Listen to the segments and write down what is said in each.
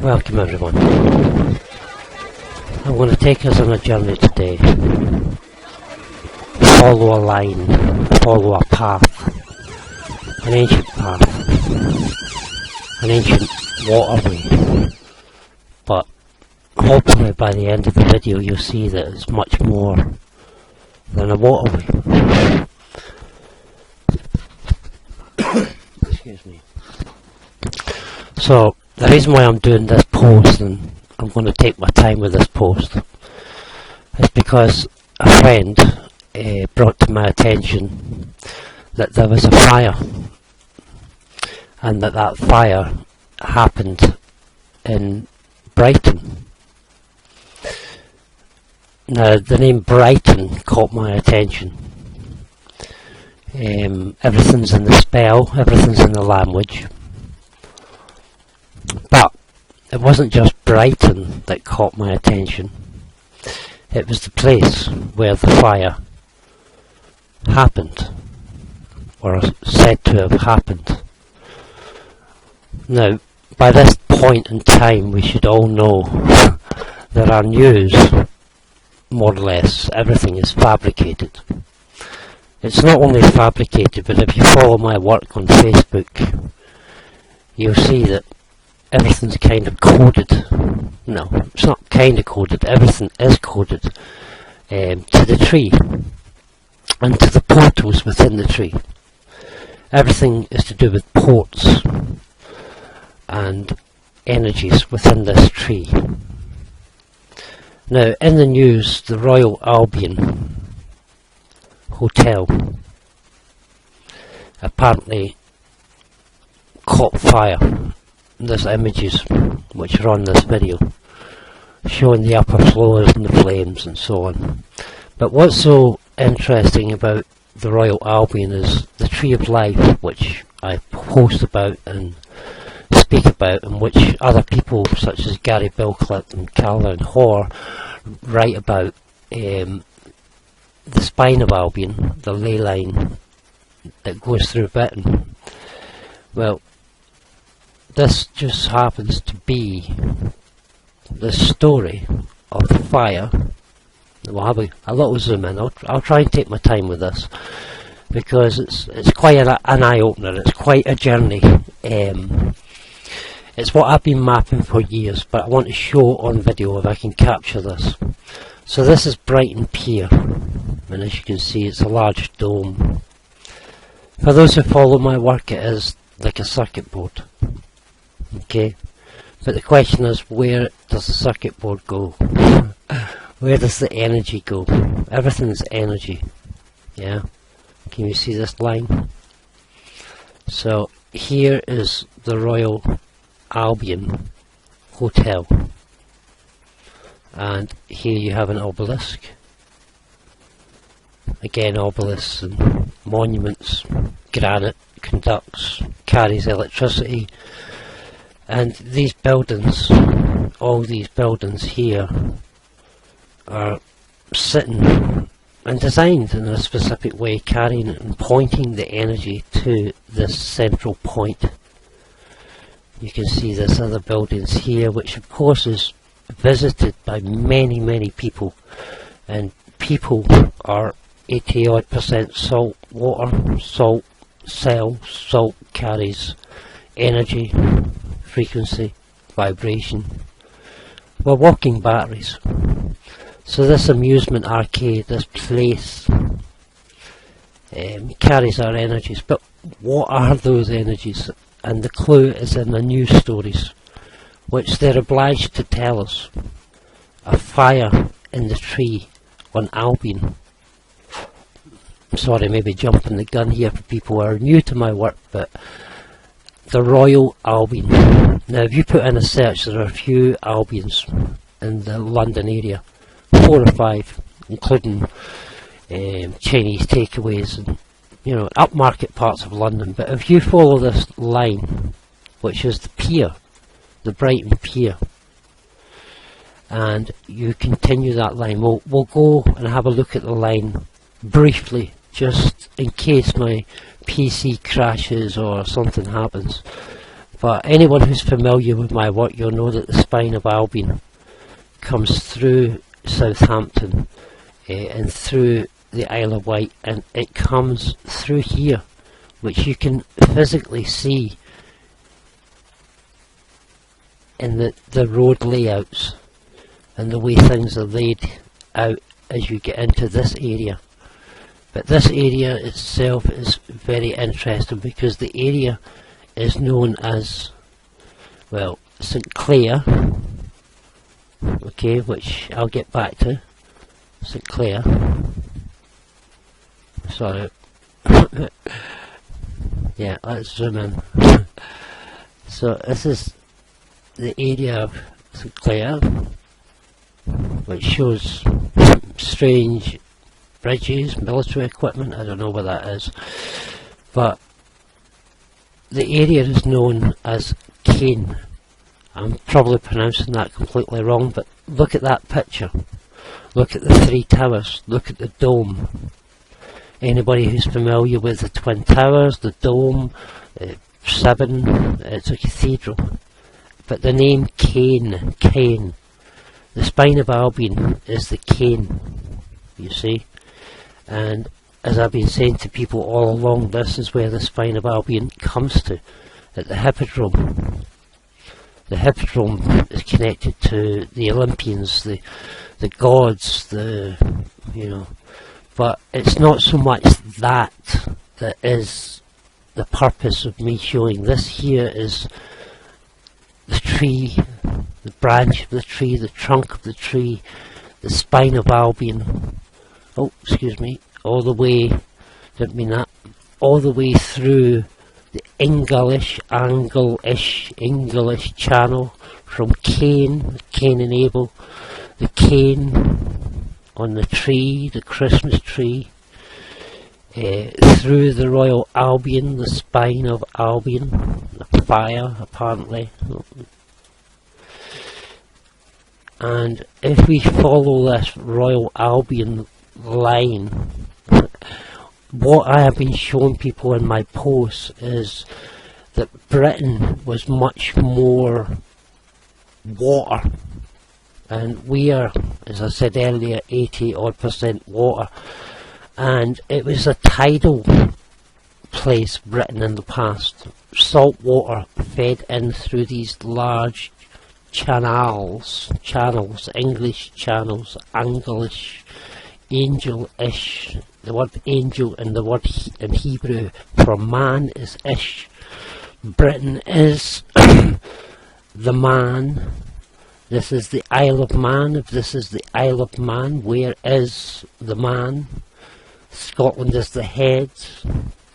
Welcome everyone. I'm going to take us on a journey today. Follow a line, follow a path, an ancient path, an ancient waterway. But hopefully by the end of the video you'll see that it's much more than a waterway. Excuse me. So the reason why I'm doing this post, and I'm going to take my time with this post, is because a friend brought to my attention that there was a fire, and that fire happened in Brighton. Now the name Brighton caught my attention. Everything's in the spell, everything's in the language. But it wasn't just Brighton that caught my attention. It was the place where the fire happened, or said to have happened. Now, by this point in time, we should all know that our news, more or less, everything is fabricated. It's not only fabricated, but if you follow my work on Facebook, you'll see that everything's kind of coded. No, it's not kind of coded, everything is coded to the tree and to the portals within the tree. Everything is to do with ports and energies within this tree. Now, in the news, the Royal Albion Hotel apparently caught fire. There's images which are on this video showing the upper floors and the flames and so on. But what's so interesting about the Royal Albion is the Tree of Life, which I post about and speak about, and which other people such as Gary Bilclett and Caroline Hoare write about. The spine of Albion, the ley line that goes through Britain. Well, this just happens to be the story of the fire. We'll have a little zoom in. I'll try and take my time with this because it's quite an eye-opener. It's quite a journey. It's what I've been mapping for years, but I want to show on video if I can capture this. So this is Brighton Pier, and as you can see it's a large dome. For those who follow my work, it is like a circuit board. Okay, but the question is, where does the circuit board go? Where does the energy go? Everything is energy. Yeah, can you see this line? So here is the Royal Albion Hotel, and here you have an obelisk. Again, obelisks and monuments. Granite conducts, carries electricity. And these buildings, all these buildings here, are sitting and designed in a specific way, carrying and pointing the energy to this central point. You can see there's other buildings here, which of course is visited by many people, and people are 80% salt water, salt cells, salt carries energy, frequency, vibration. We're walking batteries. So this amusement arcade, this place, carries our energies. But what are those energies? And the clue is in the news stories, which they're obliged to tell us. A fire in the tree on Albion. Sorry, maybe jumping the gun here for people who are new to my work, but the Royal Albion. Now if you put in a search, there are a few Albions in the London area, 4 or 5, including Chinese takeaways and, you know, upmarket parts of London. But if you follow this line, which is the pier, the Brighton Pier, and you continue that line, we'll go and have a look at the line briefly, just in case my PC crashes or something happens. But anyone who's familiar with my work, you'll know that the spine of Albion comes through Southampton and through the Isle of Wight, and it comes through here, which you can physically see in the road layouts and the way things are laid out as you get into this area. But this area itself is very interesting because the area is known as, well, St Clair, okay, which I'll get back to. St Clair, sorry. Yeah, let's zoom in. So this is the area of St Clair, which shows strange bridges, military equipment. I don't know what that is, but the area is known as Cain. I'm probably pronouncing that completely wrong, but look at that picture. Look at the three towers. Look at the dome. Anybody who's familiar with the Twin Towers, the dome, 7, it's a cathedral. But the name Cain, Cain. The spine of Albion is the Cain, you see. And as I've been saying to people all along, this is where the spine of Albion comes to, at the Hippodrome. The Hippodrome is connected to the Olympians, the gods, you know. But it's not so much that is the purpose of me showing this. Here is the tree, the branch of the tree, the trunk of the tree, the spine of Albion. Oh, excuse me, all the way, didn't mean that, all the way through the English channel from Cain and Abel, the Cain on the tree, the Christmas tree, through the Royal Albion, the spine of Albion, the fire apparently. And if we follow this Royal Albion line, what I have been showing people in my posts is that Britain was much more water, and we are, as I said earlier, 80% water, and it was a tidal place, Britain, in the past. Salt water fed in through these large channels, English channels, Anglish, angel-ish. The word angel and the word in Hebrew for man is ish. Britain is the man. This is the Isle of Man. If this is the Isle of Man, where is the man? Scotland is the head.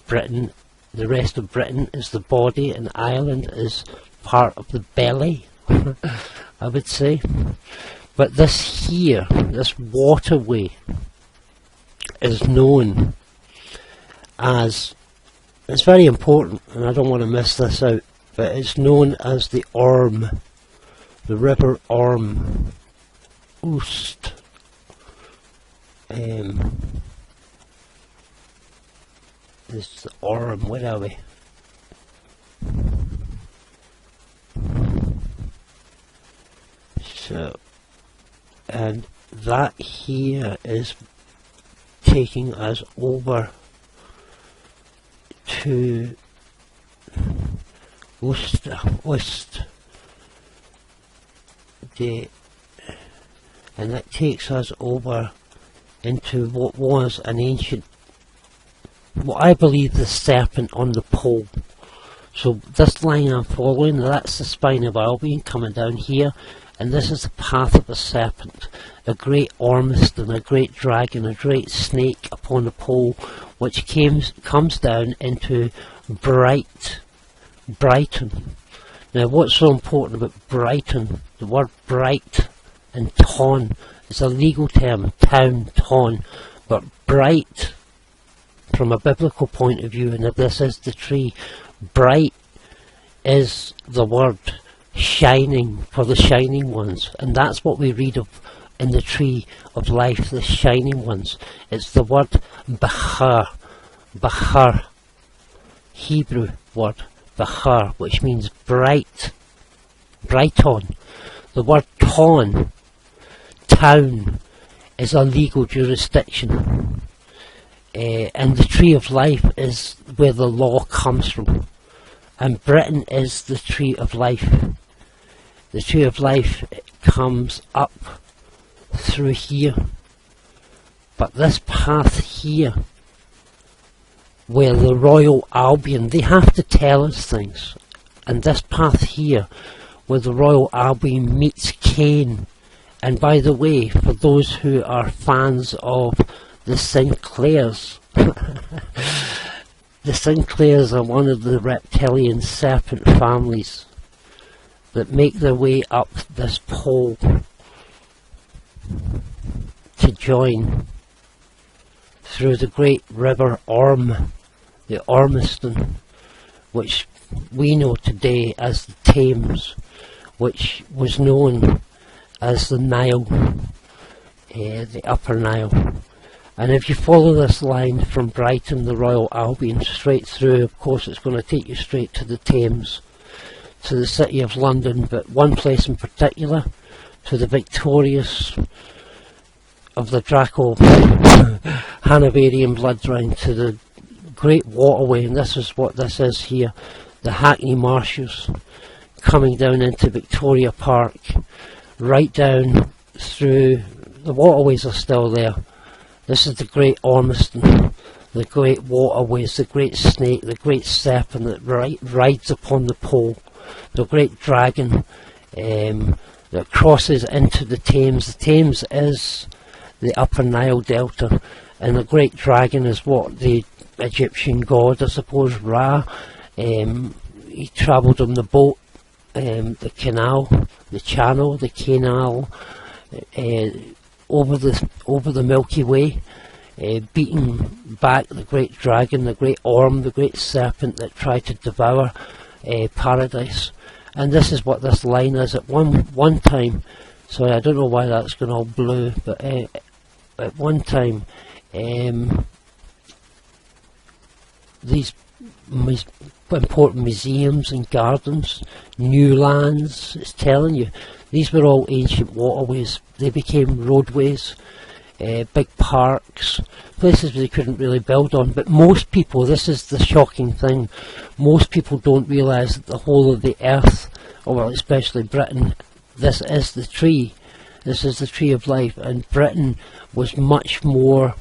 Britain, the rest of Britain is the body, and Ireland is part of the belly, I would say. But this here, this waterway, is known as, it's very important, and I don't want to miss this out, but it's known as the Orme, the River Orme, Oost. This is the Orme, where are we? So, and that here is taking us over to Oost, and that takes us over into what was an ancient, what I believe, the serpent on the pole. So this line I'm following, that's the spine of Albion coming down here, and this is the path of a serpent, a great ormist and a great dragon, a great snake upon the pole, which comes down into Brighton. Now what's so important about Brighton? The word bright and ton is a legal term, town, ton, but bright from a biblical point of view, and if this is the tree, bright is the word shining, for the shining ones, and that's what we read of in the tree of life, the shining ones. It's the word Bahar, Hebrew word, Bahar, which means bright, Brighton. The word ton, town, is a legal jurisdiction. And the tree of life is where the law comes from. And Britain is the tree of life. The tree of life comes up through here. But this path here, where the Royal Albion, they have to tell us things. And this path here, where the Royal Albion meets Cain. And by the way, for those who are fans of the Sinclairs, the Sinclairs are one of the reptilian serpent families that make their way up this pole to join through the great river Orme, the Ormiston, which we know today as the Thames, which was known as the Nile, the Upper Nile. And if you follow this line from Brighton, the Royal Albion, straight through, of course it's going to take you straight to the Thames, to the City of London, but one place in particular, to the victorious of the Draco Hanoverian bloodline, to the great waterway, and this is what this is here, the Hackney Marshes, coming down into Victoria Park, right down through, the waterways are still there. This is the great Ormiston, the great waterways, the great snake, the great serpent that rides upon the pole, the great dragon that crosses into the Thames. The Thames is the Upper Nile Delta, and the great dragon is what the Egyptian god, I suppose, Ra. He travelled on the boat, the canal, the channel, the canal, over the Milky Way, beating back the great dragon, the great Orm, the great serpent that tried to devour paradise. And this is what this line is. At one time, sorry, I don't know why that's gone all blue, but at one time, these important museums and gardens, new lands, it's telling you, these were all ancient waterways. They became roadways, big parks, places they couldn't really build on. But most people, this is the shocking thing, most people don't realise that the whole of the earth, or well, especially Britain, this is the tree. This is the tree of life, and Britain was much more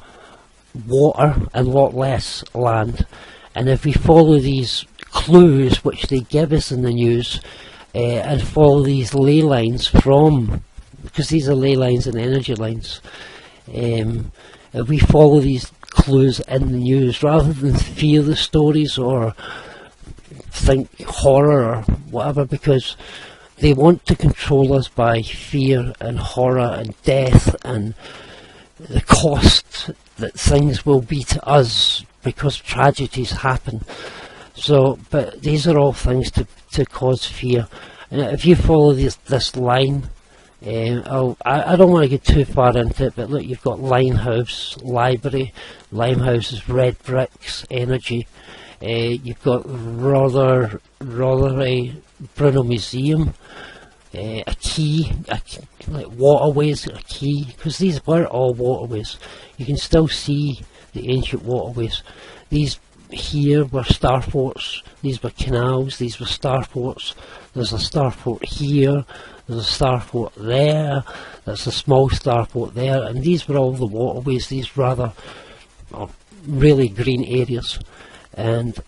water and a lot less land. And if we follow these clues which they give us in the news, and follow these ley lines from, because these are ley lines and energy lines, if we follow these clues in the news, rather than fear the stories or think horror or whatever, because they want to control us by fear and horror and death and the cost that things will be to us because tragedies happen. So, but these are all things to cause fear. And if you follow this line, I don't want to get too far into it, but look, you've got Limehouse Library, Limehouse is red bricks, energy. You've got Rotherhithe Bruno Museum, a key, like waterways, a key, because these were all waterways. You can still see the ancient waterways. These here were starports, these were canals, these were starports. There's a starport here, there's a starport there, there's a small starport there, and these were all the waterways, these rather really green areas. And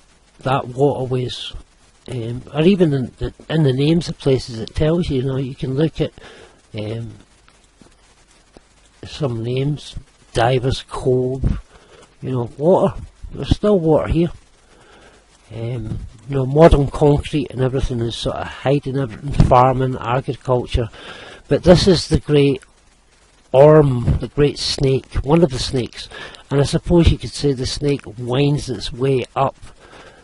that waterways, or even in the names of places, it tells you, you can look at some names, Divers Cove, water, there's still water here. Modern concrete and everything is sort of hiding everything, farming, agriculture, but this is the great Orm, the great snake, one of the snakes, and I suppose you could say the snake winds its way up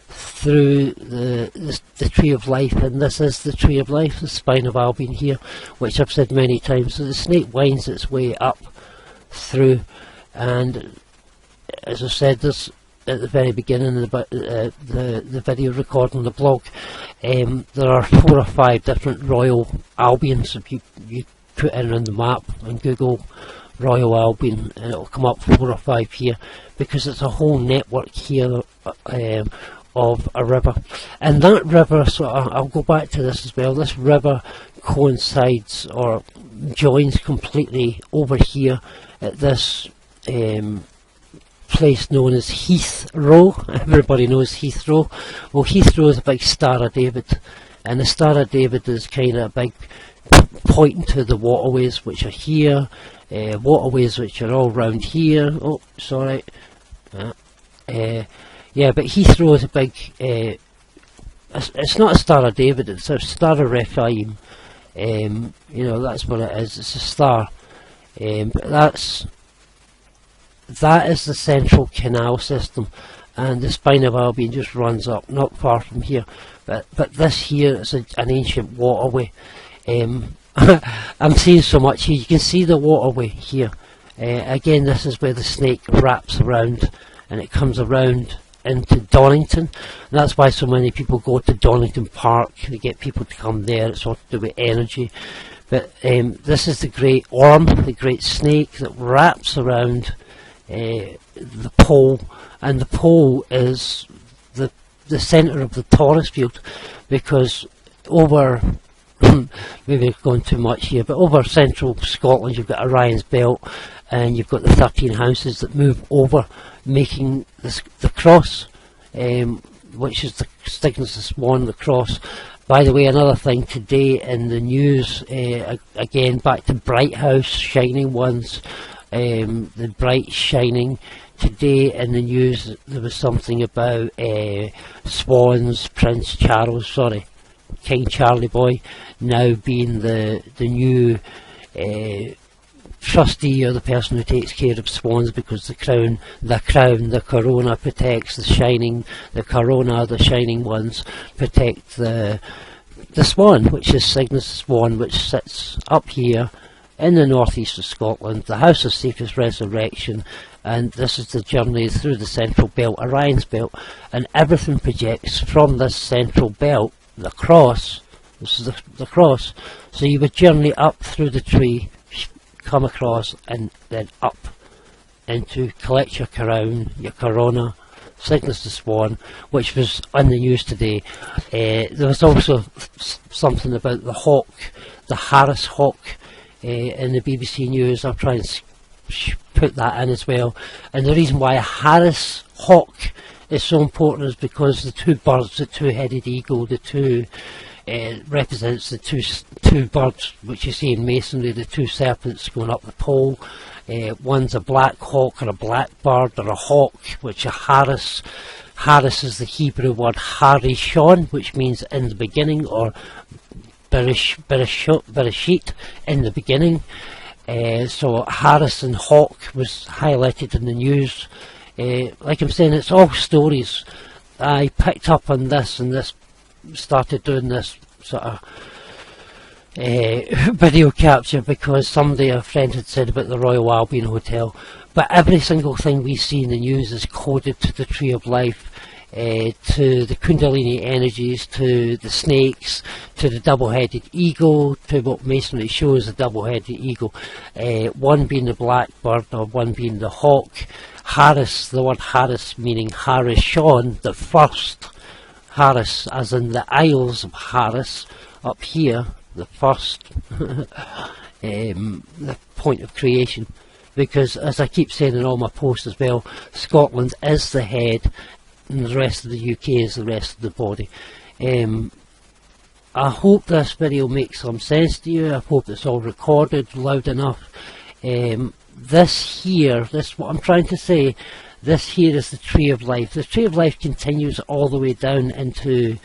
through the tree of life, and this is the tree of life, the spine of Albion here, which I've said many times. So the snake winds its way up through, and as I said, there's at the very beginning of the video recording, the blog, there are 4 or 5 different Royal Albions. If you put in on the map and Google Royal Albion, and it'll come up 4 or 5 here, because it's a whole network here of a river. And that river, so I'll go back to this as well, this river coincides or joins completely over here at this place known as Heathrow. Everybody knows Heathrow. Well, Heathrow is a big Star of David, and the Star of David is kind of a big pointing to the waterways which are here, waterways which are all round here. Oh, sorry. Yeah, but Heathrow is a big, it's not a Star of David, it's a Star of Rephaim. You know, that's what it is, it's a star. But that is the central canal system, and the spine of Albion just runs up not far from here. But this here is an ancient waterway. I'm seeing so much here. You can see the waterway here. Again, this is where the snake wraps around, and it comes around into Donington. And that's why so many people go to Donington Park. They get people to come there. It's all to do with energy. But this is the great orm, the great snake that wraps around the pole, and the pole is the centre of the Taurus field, because over maybe going too much here, but over central Scotland you've got Orion's belt, and you've got the 13 houses that move over, making the cross, which is the Cygnus the Swan, the cross. By the way, another thing today in the news, again back to Bright House, Shining Ones, the Bright Shining. Today in the news there was something about Swans, Prince Charles, sorry, King Charlie Boy, now being the new trustee, or the person who takes care of swans, because the crown, the corona protects the shining, the corona, the shining ones protect the swan, which is Cygnus Swan, which sits up here in the northeast of Scotland, the house of safest resurrection. And this is the journey through the central belt, Orion's belt, and everything projects from this central belt, the cross. This is the cross. So you would journey up through the tree, come across, and then up into collect your crown, your corona, Cygnus the Swan, which was on the news today. There was also something about the hawk, the Harris hawk, in the BBC News. I'll try and put that in as well. And the reason why a Harris hawk is so important is because the two birds, the two-headed eagle, the two represents the two birds which you see in masonry, the two serpents going up the pole. One's a black hawk, or a black bird, or a hawk, which a Harris. Harris is the Hebrew word Harishon, which means in the beginning, or Bereshit, in the beginning. So Harris and hawk was highlighted in the news. Like I'm saying, it's all stories. I picked up on this, and this started doing this sort of video capture because somebody, a friend, had said about the Royal Albion Hotel. But every single thing we see in the news is coded to the Tree of Life, to the Kundalini energies, to the snakes, to the double-headed eagle, to what masonry shows the double-headed eagle, one being the black bird, or one being the hawk. Harris, the word Harris meaning Harishon, the first. Harris as in the Isles of Harris, up here, the first, the point of creation. Because, as I keep saying in all my posts as well, Scotland is the head, and the rest of the UK is the rest of the body. I hope this video makes some sense to you. I hope it's all recorded loud enough. This here, what I'm trying to say, this here is the Tree of Life. The Tree of Life continues all the way down into,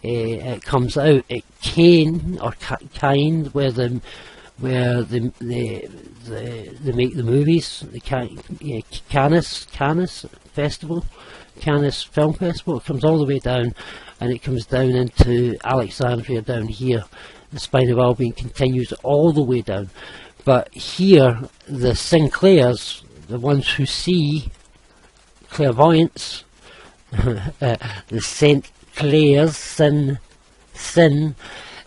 it comes out at Cain, or Cain, where they make the movies, the Cannes Festival, Cannes Film Festival. It comes all the way down, and it comes down into Alexandria down here. The spine of Albion continues all the way down. But here, the Sinclairs, the ones who see clairvoyance, the Saint Clair's sin.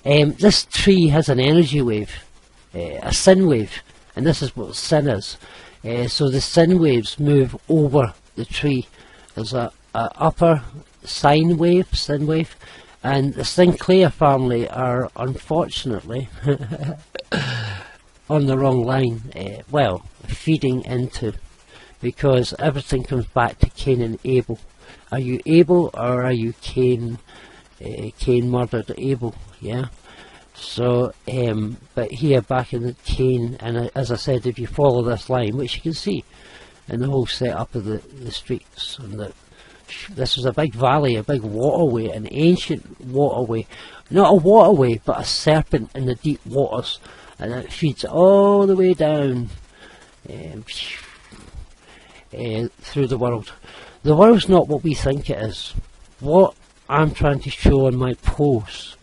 This tree has an energy wave, a sin wave, and this is what sin is. So the sin waves move over the tree. There's a upper sin wave, and the Sinclair family are unfortunately on the wrong line. Well, feeding into, because everything comes back to Cain and Abel. Are you Abel or are you Cain? Cain murdered Abel, yeah. So, but here back in the Cain, and as I said, if you follow this line, which you can see in the whole setup of the streets, and this was a big valley, a big waterway, an ancient waterway, not a waterway, but a serpent in the deep waters, and it feeds all the way down through the world. The world's not what we think it is. What I'm trying to show in my posts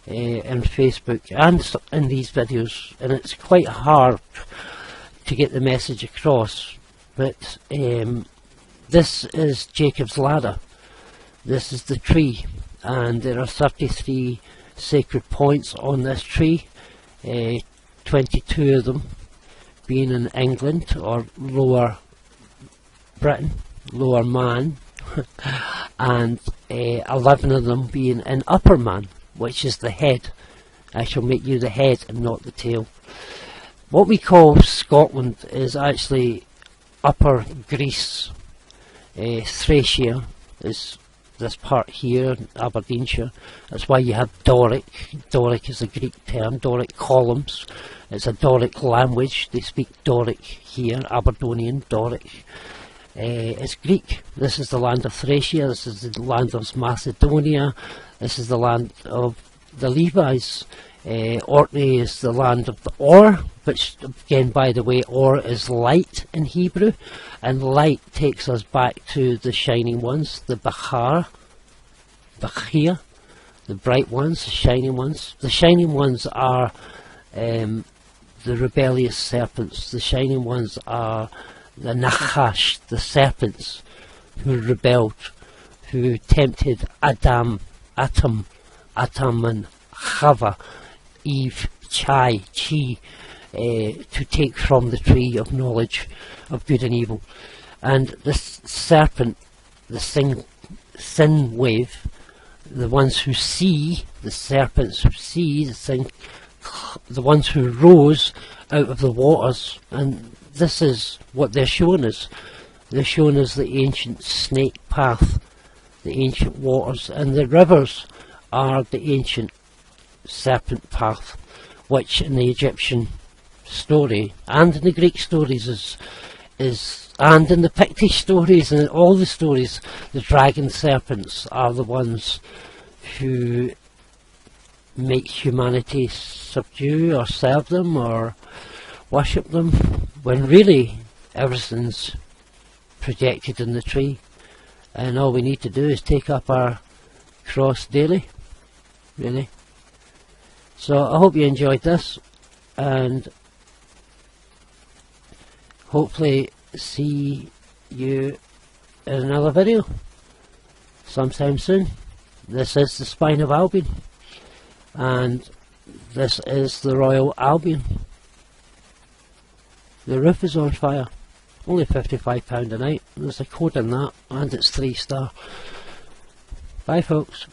in Facebook and in these videos, and it's quite hard to get the message across, but this is Jacob's ladder. This is the tree, and there are 33 sacred points on this tree, 22 of them being in England or Lower Britain, Lower Man, and 11 of them being in Upper Man, which is the head. I shall make you the head and not the tail. What we call Scotland is actually Upper Greece. Thracia is this part here, Aberdeenshire. That's why you have Doric. Doric is a Greek term, Doric columns. It's a Doric language. They speak Doric here, Aberdonian, Doric. It's Greek. This is the land of Thracia, this is the land of Macedonia, this is the land of the Levites. Orkney is the land of the Or, which again, by the way, Or is light in Hebrew, and light takes us back to the shining ones, the Bachir, the bright ones, the shining ones. The shining ones are the rebellious serpents. The shining ones are the Nachash, the serpents who rebelled, who tempted Adam and Chava, Eve, Chi, to take from the tree of knowledge of good and evil. And this serpent, the sin wave, the ones who see, the serpents who see, the ones who rose out of the waters, and this is what they're showing us. They're showing us the ancient snake path, the ancient waters, and the rivers are the ancient serpent path, which in the Egyptian story and in the Greek stories and in the Pictish stories and in all the stories, the dragon serpents are the ones who make humanity subdue or serve them or worship them, when really everything's projected in the tree, and all we need to do is take up our cross daily, really. So I hope you enjoyed this, and hopefully see you in another video sometime soon. This is the spine of Albion, and this is the Royal Albion. The roof is on fire. Only £55 a night. There's a code in that, and it's 3-star. Bye folks.